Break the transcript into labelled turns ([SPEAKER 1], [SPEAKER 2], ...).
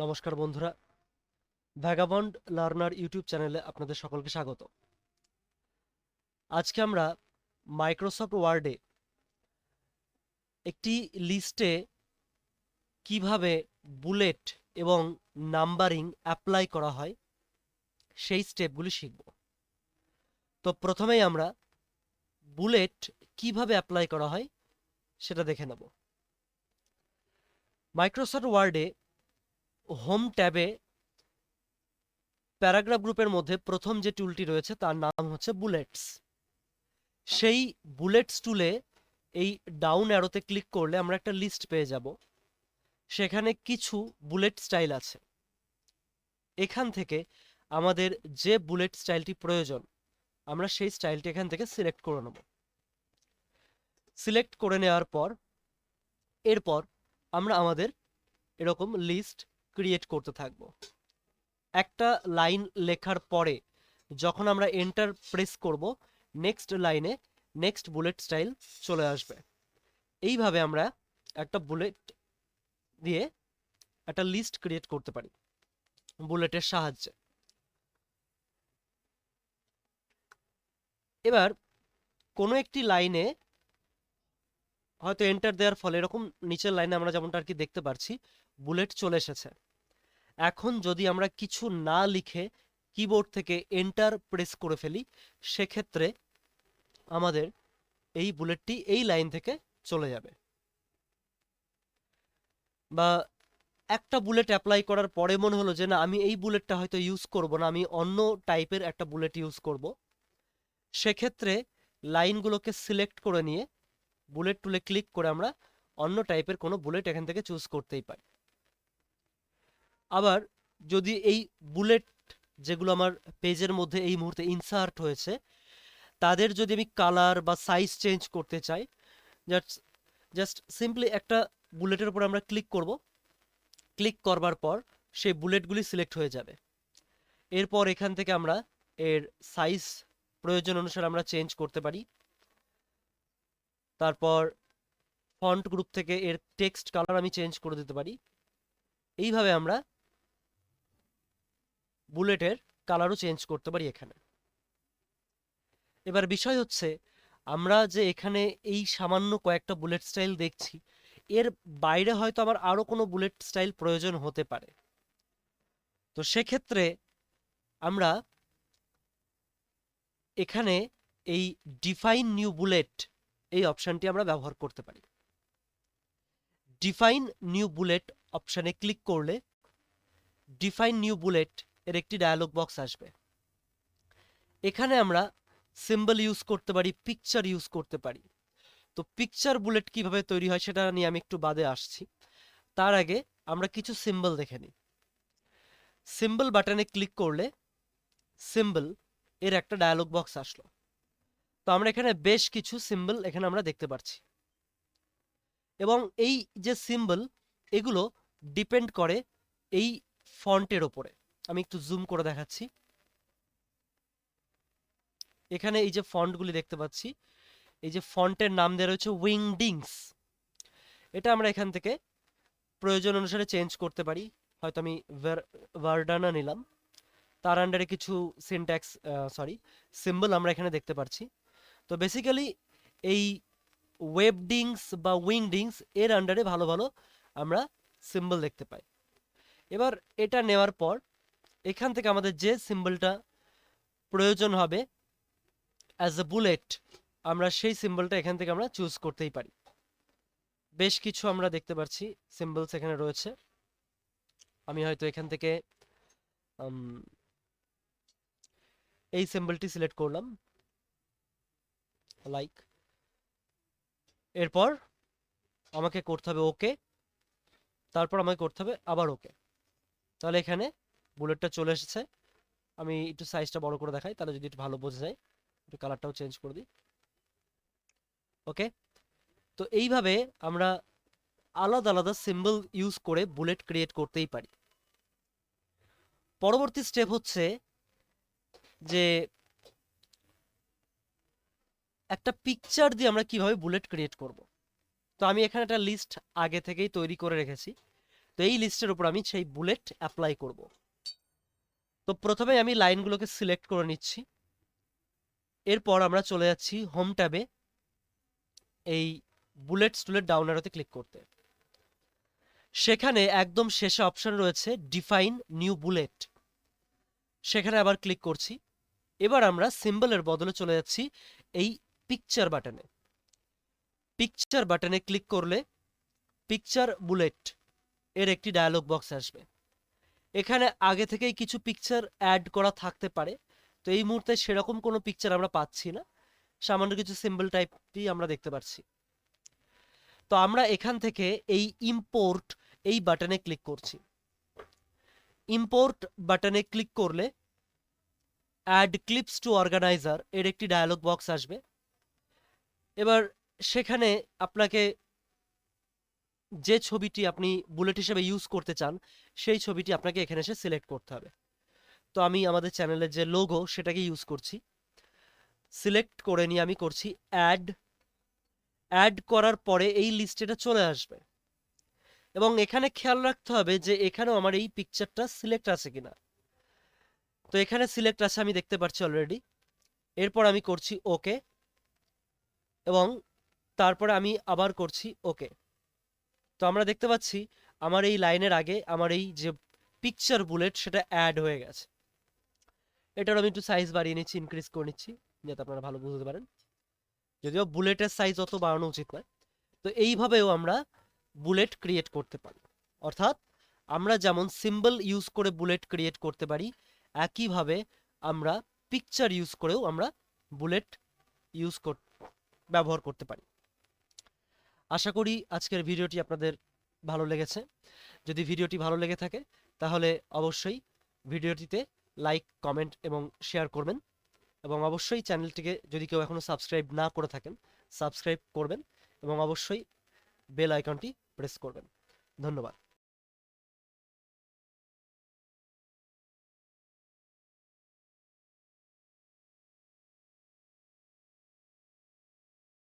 [SPEAKER 1] নমস্কার বন্ধুরা, vagabond learner YouTube চ্যানেলে আপনাদের সকলকে স্বাগত। আজকে আমরা মাইক্রোসফট ওয়ার্ডে একটি লিস্টে কিভাবে বুলেট এবং নাম্বারিং অ্যাপ্লাই করা হয় সেই স্টেপগুলি শিখব। তো প্রথমেই আমরা বুলেট কিভাবে অ্যাপ্লাই করা হয় সেটা দেখে নেব। মাইক্রোসফট ওয়ার্ডে হোম ট্যাবে প্যারাগ্রাফ গ্রুপের মধ্যে প্রথম যে টুলটি রয়েছে তার নাম হচ্ছে বুলেটস। সেই বুলেটস টুলে এই ডাউন অ্যারোতে ক্লিক করলে আমরা একটা লিস্ট পেয়ে যাব। সেখানে কিছু বুলেট স্টাইল আছে। এখান থেকে আমাদের যে বুলেট স্টাইলটি প্রয়োজন আমরা সেই স্টাইলটি এখান থেকে সিলেক্ট করে নেব। সিলেক্ট করে নেওয়ার পর এরপর আমরা আমাদের এরকম লিস্ট ক্রিয়েট করতে থাকব। একটা লাইন লেখার পরে যখন আমরা এন্টার প্রেস করব নেক্সট লাইনে নেক্সট বুলেট স্টাইল চলে আসবে। এইভাবে আমরা একটা বুলেট দিয়ে একটা লিস্ট ক্রিয়েট করতে পারি বুলেটের সাহায্যে। এবার কোনো একটি লাইনে হয়তো এন্টার দেওয়ার ফলে এরকম নিচের লাইনে আমরা যেমনটা আর কি দেখতে পাচ্ছি বুলেট চলে এসেছে। এখন যদি আমরা কিছু না লিখে কিবোর্ড থেকে এন্টার প্রেস করে ফেলি সেক্ষেত্রে আমাদের এই বুলেটটি এই লাইন থেকে চলে যাবে। বা একটা বুলেট অ্যাপ্লাই করার পরে মনে হলো যে না আমি এই বুলেটটা হয়তো ইউজ করব না, আমি অন্য টাইপের একটা বুলেট ইউজ করব, সেক্ষেত্রে লাইনগুলোকে সিলেক্ট করে নিয়ে বুলেট টুলে ক্লিক করে আমরা অন্য টাইপের কোনো বুলেট এখান থেকে চুজ করতেই পারি। আবার যদি এই বুলেট যেগুলো আমার পেজের মধ্যে এই মুহূর্তে ইনসার্ট হয়েছে তাদের যদি আমি কালার বা সাইজ চেঞ্জ করতে চাই, জাস্ট সিম্পলি একটা বুলেটের উপর আমরা ক্লিক করব। ক্লিক করবার পর সেই বুলেটগুলি সিলেক্ট হয়ে যাবে। এরপর এখান থেকে আমরা এর সাইজ প্রয়োজন অনুসারে আমরা চেঞ্জ করতে পারি। তারপর ফন্ট গ্রুপ থেকে এর টেক্সট কালার আমি চেঞ্জ করে দিতে পারি। এইভাবে আমরা বুলেটের কালারও চেঞ্জ করতে পারি এখানে। এবার বিষয় হচ্ছে আমরা যে এখানে এই সামান্য কয়েকটা বুলেট স্টাইল দেখছি এর বাইরে হয়তো আমার আরো কোনো বুলেট স্টাইল প্রয়োজন হতে পারে। তো সেক্ষেত্রে আমরা এখানে এই ডিফাইন নিউ বুলেট এই অপশনটি আমরা ব্যবহার করতে পারি। ডিফাইন নিউ বুলেট অপশনে ক্লিক করলে ডিফাইন নিউ বুলেট এর একটি ডায়ালগ বক্স আসবে। এখানে আমরা সিম্বল ইউজ করতে পারি, পিকচার ইউজ করতে পারি। তো পিকচার বুলেট কিভাবে তৈরি হয় সেটা নিয়ে আমি একটু বাদে আসছি। তার আগে আমরা কিছু সিম্বল দেখে নিই। সিম্বল বাটনে ক্লিক করলে সিম্বল এর একটা ডায়ালগ বক্স আসলো। তো আমরা এখানে বেশ কিছু সিম্বল এখানে আমরা দেখতে পাচ্ছি এবং এই যে সিম্বল এগুলো ডিপেন্ড করে এই ফন্টের ওপরে। আমি একটু জুম করে দেখাচ্ছি। এখানে এই যে ফন্টগুলি দেখতে পাচ্ছি এই যে ফন্টের নাম দেওয়া রয়েছে উইংডিংস, এটা আমরা এখান থেকে প্রয়োজন অনুসারে চেঞ্জ করতে পারি। হয়তো আমি ভার্ডানা নিলাম, তার আন্ডারে কিছু সিনট্যাক্স সিম্বল আমরা এখানে দেখতে পাচ্ছি। তো বেসিক্যালি এই ওয়েবডিংস বা উইংডিংস এর আন্ডারে ভালো ভালো আমরা সিম্বল দেখতে পাই। এবার এটা নেওয়ার পর এখান থেকে আমাদের যে সিম্বলটা প্রয়োজন হবে অ্যাজ এ বুলেট আমরা সেই সিম্বলটা এখান থেকে আমরা চুজ করতেই পারি। বেশ কিছু আমরা দেখতে পাচ্ছি সিম্বলস এখানে রয়েছে। আমি হয়তো এখান থেকে এই সিম্বলটি সিলেক্ট করলাম লাইক। এরপর আমাকে করতে হবে ওকে, তারপর আমাকে করতে হবে আবার ওকে। তাহলে এখানে বুলেটটা চলে এসেছে। আমি একটু সাইজটা বড় করে দেখাই তাহলে যদি একটু ভালো বোঝা যায়। একটু কালারটাও চেঞ্জ করে দিই। ওকে, তো এইভাবে আমরা আলাদা আলাদা সিম্বল ইউজ করে বুলেট ক্রিয়েট করতেই পারি। পরবর্তী স্টেপ হচ্ছে যে একটা পিকচার দিয়ে আমরা কিভাবে বুলেট ক্রিয়েট করব। তো আমি এখানে একটা লিস্ট আগে থেকেই তৈরি করে রেখেছি। তো তো এই লিস্টের উপর আমি সেই বুলেট অ্যাপ্লাই করব। তো প্রথমে আমি লাইনগুলোকে সিলেক্ট করে নিচ্ছি। এরপর আমরা চলে যাচ্ছি হোম ট্যাবে এই বুলেটস টুলের ডাউন অ্যারোতে ক্লিক করতে। সেখানে একদম শেষে অপশন রয়েছে ডিফাইন নিউ বুলেট, সেখানে আবার ক্লিক করছি। এবার আমরা সিম্বলের বদলে চলে যাচ্ছি এই পিকচার বাটনে। পিকচার বাটনে ক্লিক করলে পিকচার বুলেট এর একটি ডায়ালগ বক্স আসবে। এখানে আগে থেকেই কিছু পিকচার অ্যাড করা থাকতে পারে, তো এই মুহূর্তে সেরকম কোনো পিকচার আমরা পাচ্ছি না, সামান্য কিছু সিম্বল টাইপই আমরা দেখতে পাচ্ছি। তো আমরা এখান থেকে এই ইম্পোর্ট এই বাটনে ক্লিক করছি। ইম্পোর্ট বাটনে ক্লিক করলে অ্যাড ক্লিপস টু অর্গানাইজার এর একটি ডায়ালগ বক্স আসবে। এবার সেখানে আপনাকে যে ছবিটি আপনি বুলেট হিসেবে ইউজ করতে চান সেই ছবিটি আপনাকে এখানে এসে সিলেক্ট করতে হবে। তো আমি আমাদের চ্যানেলের যে লোগো সেটাকে ইউজ করছি। সিলেক্ট করে নিয়ে আমি করছি অ্যাড। অ্যাড করার পরে এই লিস্টে এটা চলে আসবে এবং এখানে খেয়াল রাখতে হবে যে এখানেও আমার এই পিকচারটা সিলেক্ট আছে কিনা। তো এখানে সিলেক্ট আছে, আমি দেখতে পাচ্ছি অলরেডি। এরপর আমি করছি ওকে এবং তারপরে আমি আবার করছি ওকে। তো আমরা দেখতে পাচ্ছি আমার এই লাইনের আগে আমার এই যে পিকচার বুলেট সেটা অ্যাড হয়ে গেছে। এটার আমি একটু সাইজ বাড়িয়ে নিচ্ছি, ইনক্রিজ করে নিচ্ছি যাতে আপনারা ভালো বুঝতে পারেন, যদিও বুলেটের সাইজ অত বাড়ানো উচিত নয়। তো এইভাবেও আমরা বুলেট ক্রিয়েট করতে পারি, অর্থাৎ আমরা যেমন সিম্বল ইউজ করে বুলেট ক্রিয়েট করতে পারি, একইভাবে আমরা পিকচার ইউজ করেও আমরা বুলেট ইউজ ব্যবহার করতে পারি। আশা করি আজকের ভিডিওটি আপনাদের ভালো লেগেছে। যদি ভিডিওটি ভালো লেগে থাকে তাহলে অবশ্যই ভিডিওটিতে লাইক, কমেন্ট এবং শেয়ার করবেন এবং অবশ্যই চ্যানেলটিকে যদি কেউ এখনো সাবস্ক্রাইব না করে থাকেন সাবস্ক্রাইব করবেন এবং অবশ্যই বেল আইকনটি প্রেস করবেন। ধন্যবাদ।